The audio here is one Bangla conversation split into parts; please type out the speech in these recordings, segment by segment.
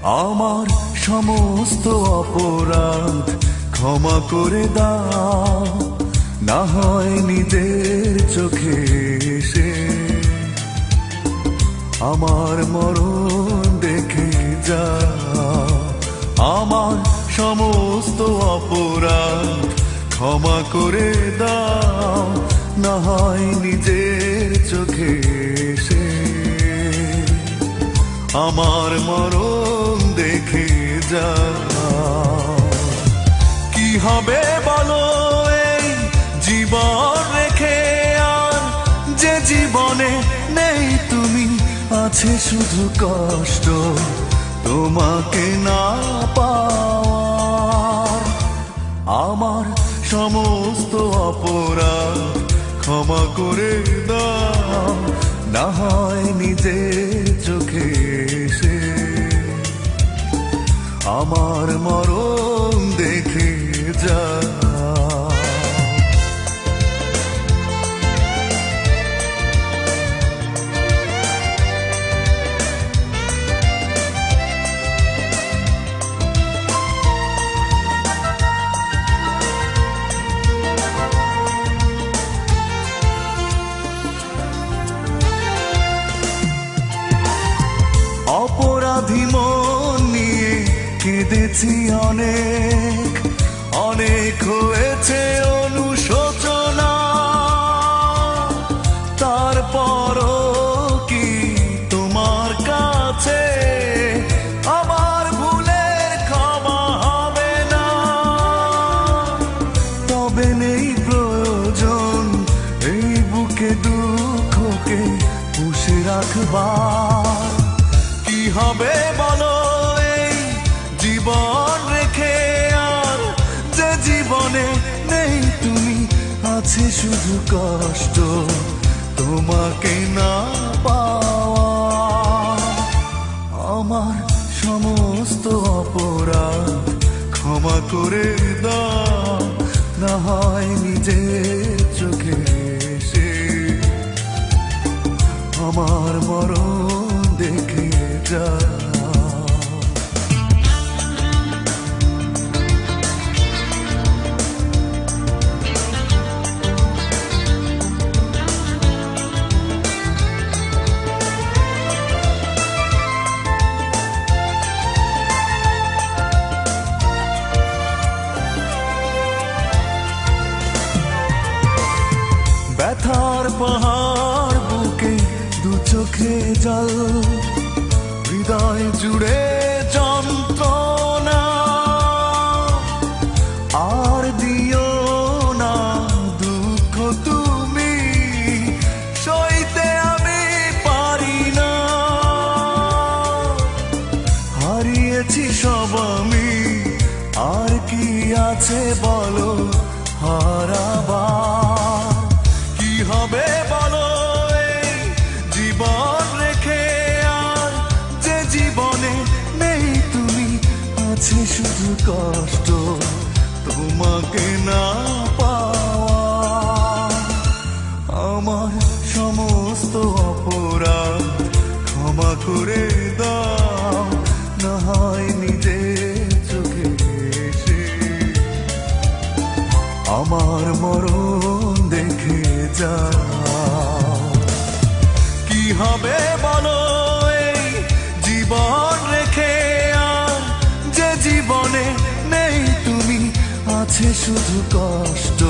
আমার সমস্ত অপরাধ ক্ষমা করে দাও, না হয় নিজের চোখে এসে আমার মরণ দেখে যাও। আমার সমস্ত অপরাধ ক্ষমা করে দাও, না হয় নিজের চোখে এসে আমার মরণ দেখে যাও। কি হবে বলো এই জীবন রেখে, আর যে জীবনে নেই তুমি, আছে শুধু কষ্ট তোমাকে না পাওয়ার। আমার সমস্ত অপরাধ ক্ষমা করে দাও, না হয় নিজের চোখে এসে আমার মরণ দেখে যাও। অপরাধী মন নিয়ে কেঁদেছি অনেক, অনেক হয়েছে অনুশোচনা। তারপরও কি তোমার কাছে আমার ভুলের ক্ষমা হবে না? তবে নেই প্রয়োজন এই বুকে দুঃখকে পুষে রাখবার। কি হবে বলো এই জীবন রেখে, আর যে জীবনে নেই তুমি, আছে শুধু কষ্ট তোমাকে না পাওয়া। আমার সমস্ত অপরাধ ক্ষমা করে দাও, না হয় নিজের চোখে এসে আমার মরণ দেখে যাও। ব্যথার পাহাড় বুকে দু চোখে জল, হৃদয় জুড়ে যন্ত্রণা। আর দিও না দুঃখ তুমি, সইতে আমি পারি না। হারিয়েছি সব আমি, আর কি আছে বলো হারাবার? কি হবে বলো এই জীবন রেখে, আর যে জীবনে নেই তুমি, আছে শুধু কষ্ট তোমাকে না পাওয়া। আমার সমস্ত অপরাধ ক্ষমা করে দাও, না হয় নিজের চোখে এসে আমার মরণ দেখে যাও। কি হবে বলো এই জীবন রেখে, আর যে জীবনে নেই তুমি, আছে শুধু কষ্ট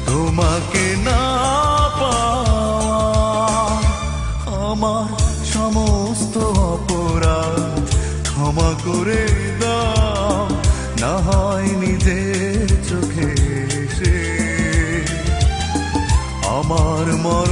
তোমাকে না পাওয়া। আমার সমস্ত অপরাধ ক্ষমা করে দাও, না হয় নিজের চোখে এসে আমার মরণ